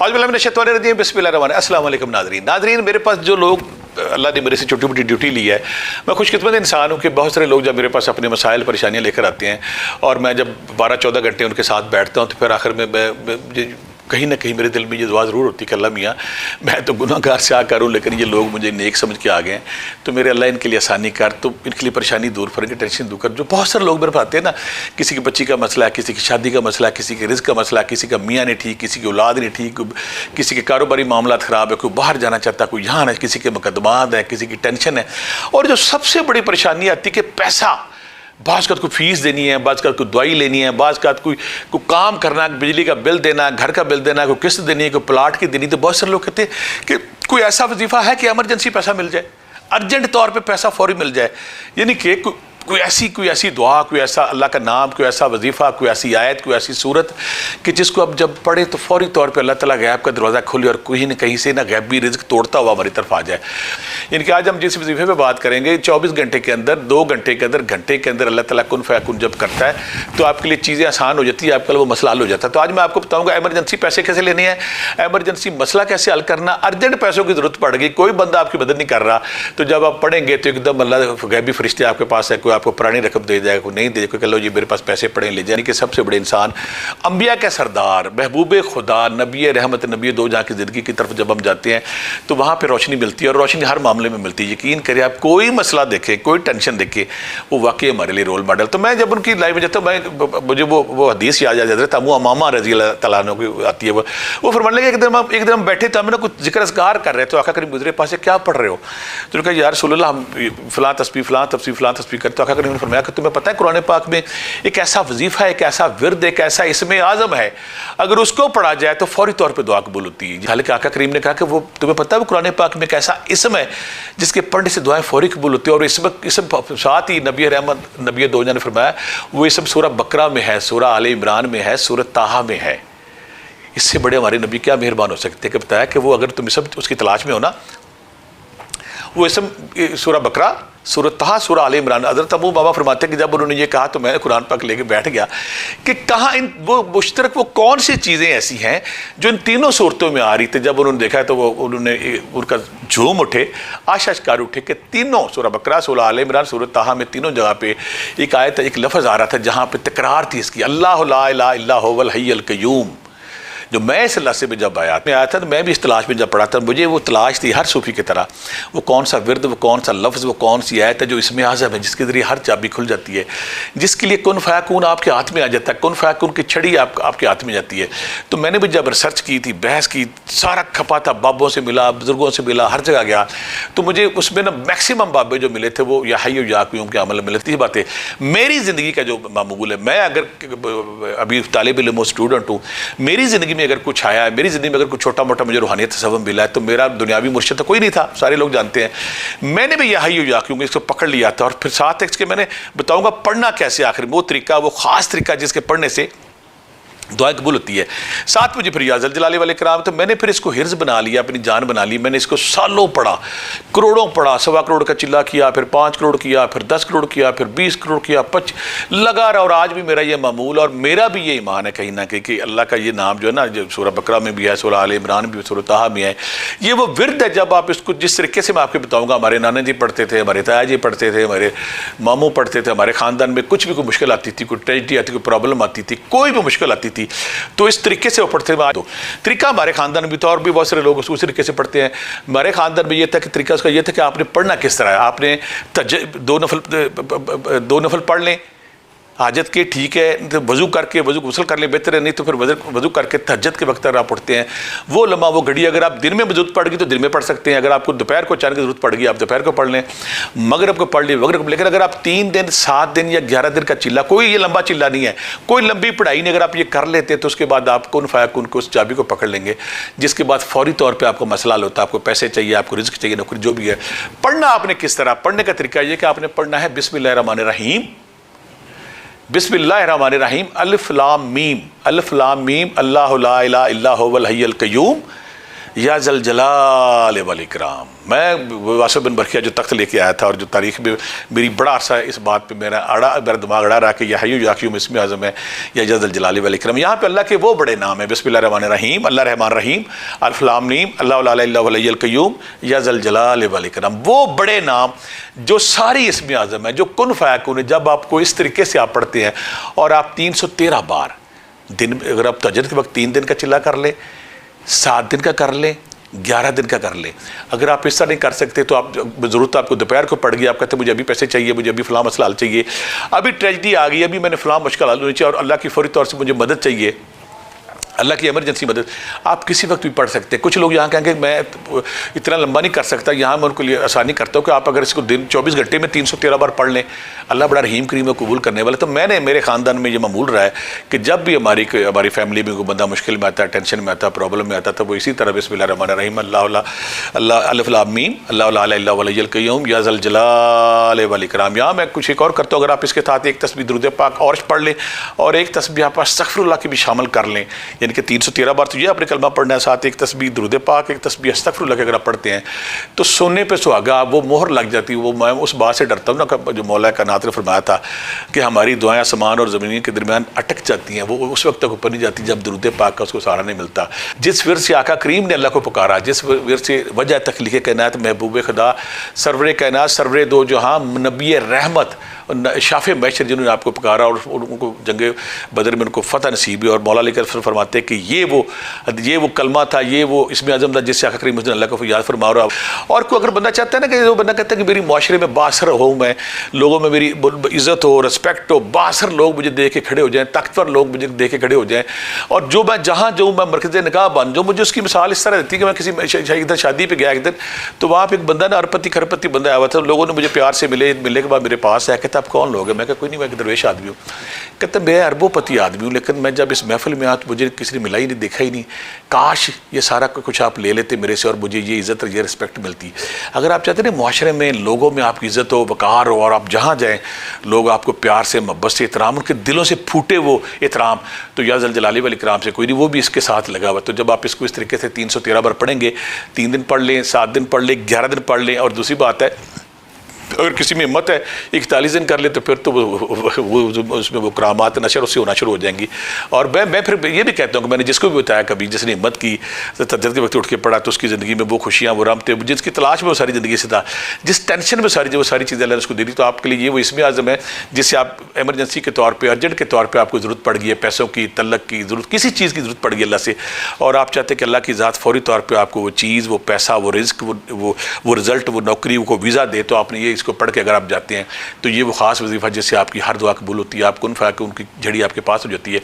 अस्सलाम वालेकुम नाज़रीन, मेरे पास जो लोग अल्लाह ने मेरे से छोटी मोटी ड्यूटी ली है, मैं खुशकिस्मत इंसान हूँ कि बहुत सारे लोग जब मेरे पास अपने मसाइल परेशानियाँ लेकर आते हैं और मैं जब 12-14 घंटे उनके साथ बैठता हूँ तो फिर आखिर में मैं कहीं ना कहीं मेरे दिल में ये दुआ ज़रूर होती है कि अल्लाह मियाँ, मैं तो गुनाहगार से करूँ लेकिन ये लोग मुझे नेक समझ के आ गए हैं, तो मेरे अल्लाह इनके लिए आसानी कर, तो इनके लिए परेशानी दूर कर, इनकी टेंशन दूर कर। जो बहुत सारे लोग मेरे पास आते हैं ना, किसी की बच्ची का मसला है, किसी की शादी का मसला है, किसी के रिज़्क़ का मसला है, किसी का मियाँ नहीं ठीक, किसी की औलाद नहीं ठीक, किसी के कारोबारी मामला ख़राब है, कोई बाहर जाना चाहता है, कोई यहाँ है, किसी के मुकदमात हैं, किसी की टेंशन है। और जो सबसे बड़ी परेशानी आती है कि पैसा, बाज़ का कोई फ़ीस देनी है, बाज़ का कोई दवाई लेनी है, बाज़ का कोई काम करना है, बिजली का बिल देना है, घर का बिल देना है, कोई किस्त देनी है, कोई प्लाट की देनी। तो बहुत सारे लोग कहते हैं कि कोई ऐसा वजीफ़ा है कि एमरजेंसी पैसा मिल जाए, अर्जेंट तौर पे पैसा फौरी मिल जाए, यानी कि कोई ऐसी दुआ, कोई ऐसा अल्लाह का नाम, कोई ऐसा वजीफ़ा, कोई ऐसी आयत, कोई ऐसी सूरत कि जिसको अब जब पढ़े तो फौरी तौर पे अल्लाह ताला गैब का दरवाज़ा खोले और कहीं न कहीं से ना गैबी रिज़्क़ तोड़ता हुआ हमारी तरफ आ जाए। यानी कि आज हम जिस वजीफ़े पे बात करेंगे, 24 घंटे के अंदर, 2 घंटे के अंदर, घंटे के अंदर अल्लाह ताला कुन फ़यकुन जब करता है तो आपके लिए चीज़ें आसान हो जाती है, आपका वो मसला हल हो जाता है। तो आज मैं आपको बताऊँगा एमरजेंसी पैसे कैसे लेने हैं, एमरजेंसी मसला कैसे हल करना, अर्जेंट पैसों की ज़रूरत पड़ गई, कोई बंदा आपकी मदद नहीं कर रहा, तो जब आप पढ़ेंगे तो एकदम अल्लाह गैबी फरिश्ते आपके पास है, कोई आपको पुरानी रकम दे जाएगा, कोई नहीं दे, कोई कह लो जी मेरे पास पैसे पड़े ले जाए। कि सबसे बड़े इंसान, अंबिया के सरदार, महबूब खुदा, नबी रहमत, नबी दो जहाँ की ज़िंदगी की तरफ जब हम जाते हैं तो वहाँ पे रोशनी मिलती है, और रोशनी हर मामले में मिलती है। यकीन करिए, आप कोई मसला देखें, कोई टेंशन देखें, वो वाकई हमारे लिए रोल मॉडल। तो मैं जब उनकी लाइफ में जाता हूँ, मुझे वो हदीस याद आ जाती है, अबू उमामा रज़ी अल्लाह तआला अन्हु की आती है। वो फरमाने लगे, एक दिन हम बैठे तो हमें ना कुछ जिक्र असगार कर रहे, तो आका करीम गुजरे पास से, क्या पढ़ रहे हो? तो कहा यार रसूलल्लाह हम फ़लाँ तस्बीह करते। तो आका करीम ने फरमाया कि तुम्हें पता है कुरान पाक में एक ऐसा वजीफा है, एक ऐसा विर्द, एक ऐसा इसमें आज़म है, अगर उसको पढ़ा जाए तो फौरी तौर पे दुआ कबूल होती है। हालांकि आका करीम ने कहा कि वो तुम्हें पता है वो कुरान पाक में एक ऐसा इसम है जिसके पढ़ने से दुआएं फौरी कबूल होती है। और इसम साथ ही नबी रहमत, नबी दो ने फरमाया वो इसम सूरह बकरा में है, सूरह आले इमरान में है, सूरह ताहा में है। इससे बड़े हमारे नबी क्या मेहरबान हो सकते हैं कि बताया कि वो अगर तुम सब उसकी तलाश में हो ना, वो इसम सूरह बकरा, सूरह ताहा, सूरह आले इमरान। हज़रत अबू बाबा फरमाते हैं कि जब उन्होंने ये कहा तो मैं कुरान पाक लेके बैठ गया कि कहाँ इन वो मुश्तरक वो कौन सी चीज़ें ऐसी हैं जो इन तीनों सूरतों में आ रही थी। जब उन्होंने देखा तो वो उन्होंने उनका झूम उठे, आशाशकार उठे कि तीनों सूरह बकरा, सूरह आले इमरान, सूरह ताहा में तीनों जगह पे एक आयत, एक लफ्ज़ आ रहा था जहाँ पे तकरार थी इसकी, अल्लाह ला इलाहा इल्ला हुवल हय्युल क़य्यूम। जो मैं इस लफ्ज़ में जब आया था तो मैं भी इस तलाश में जब पढ़ा था, मुझे वो तलाश थी हर सूफ़ी की तरह, वो कौन सा विर्द, वो कौन सा लफ्ज़, वो कौन सी आयत है जो इसमें आज़म है, जिसके ज़रिए हर चाबी खुल जाती है, जिसके लिए कुन फ़यकुन आपके हाथ में आ जाता है, कुन फ़यकुन की छड़ी आपके हाथ में जाती है। तो मैंने भी जब रिसर्च की थी, बहस की, सारा खपा था, बाबों से मिला, बुज़ुर्गों से मिला, हर जगह गया, तो मुझे उसमें ना मैक्सिमम बाबे जो मिले थे वो या हय्यु या क़य्यूम के अमल मिले थे। बातें मेरी ज़िंदगी का जो मामूल है, मैं अगर अभी तालिब इल्म स्टूडेंट हूँ, मेरी ज़िंदगी में अगर कुछ आया है, मेरी ज़िंदगी में अगर कुछ छोटा मोटा मुझे रूहानियत से सबब मिला है, तो मेरा दुनियावी मुर्शिद तो कोई नहीं था, सारे लोग जानते हैं। मैंने भी यह हय्यु या क़य्यूम इसको पकड़ लिया था, और फिर साथ इसके मैंने बताऊंगा पढ़ना कैसे, आखिर वो तरीका, वो ख़ास तरीका जिसके पढ़ने से दुआ कबूल होती है। साथ मुझे फिर याज़ल जलाले वाले कराम, तो मैंने फिर इसको हिर्ज़ बना लिया, अपनी जान बना ली। मैंने इसको सालों पढ़ा, करोड़ों पढ़ा, 1.25 करोड़ का चिल्ला किया, फिर 5 करोड़ किया, फिर 10 करोड़ किया, फिर 20 करोड़ किया, 25 लगा रहा। और आज भी मेरा ये मामूल और मेरा भी ये ईमान है कहीं ना कहीं कि अल्लाह का ये नाम जो है ना, जो सूरह बकरा में भी है, सूरह आले इमरान में भी, सूरह ताहा में है, ये वो विर्द है। जब आप इसको जिस तरीके से मैं आपको बताऊँगा, हमारे नाना जी पढ़ते थे, हमारे ताया जी पढ़ते थे, हमारे मामू पढ़ते थे, हमारे ख़ानदान में कुछ भी कोई मुश्किल आती थी, कोई ट्रेजिडी आती, कोई प्रॉब्लम आती थी, कोई भी मुश्किल आती थी, तो इस तरीके से वो पढ़ते थे। तो तरीका हमारे ख़ानदान में भी था, और भी बहुत सारे लोग उस तरीके से पढ़ते हैं। हमारे ख़ानदान में ये था कि तरीका उसका ये था कि आपने पढ़ना किस तरह है, आपने 2 नफल पढ़ लें, हाजत के ठीक है तो वज़ू करके, वज़ू गुस्ल कर ले बेहतर है, नहीं तो फिर वज़ू करके तहज्जुद के वक्त अगर आप पढ़ते हैं वो लम्हा, वो घड़ी, अगर आप दिन में ज़रूरत पड़ गई तो दिन में पढ़ सकते हैं, अगर आपको दोपहर को अचानक ज़रूरत पड़ गई आप दोपहर को पढ़ लें, मगरिब को पढ़ लें मगरिब को। लेकिन अगर आप 3 दिन, 7 दिन या 11 दिन का चिल्ला, कोई ये लंबा चिल्ला नहीं है, कोई लंबी पढ़ाई नहीं, अगर आप ये कर लेते हैं तो उसके बाद आप कुन फ़यकुन को उस चाबी को पकड़ लेंगे, जिसके बाद फौरी तौर पर आपको मसला हल होता है। आपको पैसे चाहिए, आपको रिज़्क़ चाहिए, नौकरी जो भी है। पढ़ना आपने किस तरह, पढ़ने का तरीका ये कि आपने पढ़ना है बिस्मिल्लाहिर्रहमानिर्रहीम, बिस्मिल्लाहिर्रहमानिर्रहीम, अलिफ लाम मीम, अलिफ लाम मीम, अल्लाहु ला इलाहा इल्ला हुवल हय्युल क़य्यूम, या जल जलाल वल इकराम। मैं वासिफ बिन बरखिया जो तख्त लेके आया था और जो तारीख में मेरी बड़ा अरसा इस बात पे मेरा दिमाग अड़ा रहा कि या हय्यु या क़य्यूम इसमें आज़म है या जल जलाल वल इकराम। यहाँ पे अल्लाह के वो बड़े नाम है, बिस्मिल्लाहिर रहमानिर रहीम, अल्लाह रहमान रहीम, अल्फ लाम मीम, अल्लाहु ला इलाहा इल्ला हुवल हय्युल क़य्यूम या जल जलाल वल इकराम। वो बड़े नाम जो सारी इसमें आज़म है, जो कुन फ़यकुन है। जब आपको इस तरीके से आप पढ़ते हैं और आप 313 बार दिन, अगर आप तहज्जुद के वक्त 3 दिन का चिल्ला कर लें, 7 दिन का कर लें, 11 दिन का कर लें। अगर आप ऐसा नहीं कर सकते तो आप ज़रूरत आपको दोपहर को पड़ गई, आप कहते हैं मुझे अभी पैसे चाहिए, मुझे अभी फ़लाँ मसला हल चाहिए, अभी ट्रेजिडी आ गई, अभी मैंने फ़लाँ मुश्किल हल होनी चाहिए और अल्लाह की फौरी तौर से मुझे मदद चाहिए, अल्लाह की एमरजेंसी मदद, आप किसी वक्त भी पढ़ सकते हैं। कुछ लोग यहाँ कहेंगे मैं इतना लंबा नहीं कर सकता, यहाँ मैं उनको लिए आसानी करता हूँ कि आप अगर इसको दिन 24 घंटे में 313 बार पढ़ लें, अल्लाह बड़ा रहीम करीम है, कबूल करने वाला। तो मैंने मेरे ख़ानदान में ये मामूल रहा है कि जब भी हमारी फैमिली में कोई बंदा मुश्किल में आता है, टेंशन में आता है, प्रॉब्लम में आता है, तो वो इसी तरह बिस्मिल्लाहिर रहमानिर रहीम अल्फ लाम मीम अल्लाहु ला इलाहा इल्ला हुवल हय्युल क़य्यूम या ज़ल जलाल वल इकराम। यहाँ मैं कुछ एक और करता हूँ, अगर आप इसके साथ एक तस्बीह दुरूद पाक और पढ़ लें और एक तस्बीह आप अस्तग़फ़िरुल्लाह की भी शामिल कर लें, यानी कि 313 बार तो ये अपने कलमा पढ़ना है, साथ एक तस्बीह दुरूद पाक, एक तस्बीह अस्तग़फ़िरुल्लाह की अगर आप पढ़ते हैं तो सोने पे सुहागा वो मोहर लग जाती है। वो मैं उस बात से डरता हूँ ना, जो मौला कायनात ने फरमाया था कि हमारी दुआएं आसमान और ज़मीन के दरमियान अटक जाती हैं, वो उस वक्त तक ऊपर नहीं जाती जब दुरूद पाक का उसको सहारा नहीं मिलता। जिस विर्द से आका करीम ने अल्लाह को पुकारा, जिस विर्द से वजह तख्लीक़ कायनात महबूब खुदा सरवर कायनात सरवर दो जहां नबी रहमत शाफ़े मैशर जिन्होंने आपको पुकारा और उनको जंग बदर में उनको फ़तह नसीब हुई, और मौला लेकर फरमाते कि ये वो कलमा था, ये वो इसमें आज़म था जिससे आका करीम अल्लाह को याद फरमा रहा। और कोई अगर बंदा चाहता है ना कि वो बंदा कहता है कि मेरी माशरे में बासर हो, मैं लोगों में मेरी इज़्ज़त हो, रिस्पेक्ट हो, बासर लोग मुझे देख के खड़े हो जाएँ, ताकतवर लोग मुझे देख के खड़े हो जाएँ, और जो मैं जहाँ जाऊँ मैं मरकज़ निगाह बन जाऊँ। मुझे उसकी मिसाल इस तरह देती है कि मैं किसी इधर शादी पर गया एक दिन, तो वहाँ पर एक बंदा ना अरबपति खरबपति बंदा आया हुआ था। लोगों ने मुझे प्यार से मिलने के बाद मेरे पास आया, कहता आप कौन लोग हैं? मैं कहा कोई नहीं, मैं एक दरवेश आदमी हूँ। कहते मैं अरबोपति आदमी हूँ, लेकिन मैं जब इस महफिल में आया तो मुझे किसी ने मिला ही नहीं, देखा ही नहीं, काश ये सारा कुछ आप ले लेते मेरे से और मुझे ये इज़्ज़त और ये रिस्पेक्ट मिलती। अगर आप चाहते हैं मुआशरे में लोगों में आपकी इज़्ज़त हो, वक़ार हो, और आप जहाँ जाएँ लोग आपको प्यार से मोहब्बत से एहतराम, उनके दिलों से फूटे वो एहतराम, तो या ज़ल जलाली वल इकराम से कोई नहीं, वो भी इसके साथ लगा हुआ। तो जब आप इसको इस तरीके से 313 बार पढ़ेंगे, 3 दिन पढ़ लें, 7 दिन पढ़ लें, 11 दिन पढ़ लें, और दूसरी बात है अगर किसी में हिम्मत है 41 दिन कर ले तो फिर तो वो उसमें वो करामात नशर उससे होना शुरू हो जाएंगी। और मैं फिर ये भी कहता हूँ कि मैंने जिसको भी बताया कभी जिसने हिम्मत की तहज्जुद के वक्त उठ के पढ़ा तो उसकी ज़िंदगी में वो खुशियाँ वो रहमतें जिसकी तलाश में वो सारी ज़िंदगी से था, जिस टेंशन में वो सारी चीज़ें अल्लाह ने उसको दे दी। तो आपके लिए ये वो इसमें आज़म है जिससे आप एमरजेंसी के तौर पर, अर्जेंट के तौर पर आपको ज़रूरत पड़ गई है, पैसों की, तलक की ज़रूरत, किसी चीज़ की ज़रूरत पड़ गई अल्लाह से, और आप चाहते हैं कि अल्लाह की ज़ात फौरी तौर पर आपको वो चीज़, वो पैसा, वो रिज़्क, वो रिज़ल्ट, वो नौकरी, वो वीज़ा दे, तो आपने ये इसको पढ़ के अगर आप जाते हैं तो ये वो ख़ास वजीफ़ा जिससे आपकी हर दुआ कबूल होती है, आप कुन फ़यकुन की झड़ी आपके पास हो जाती है।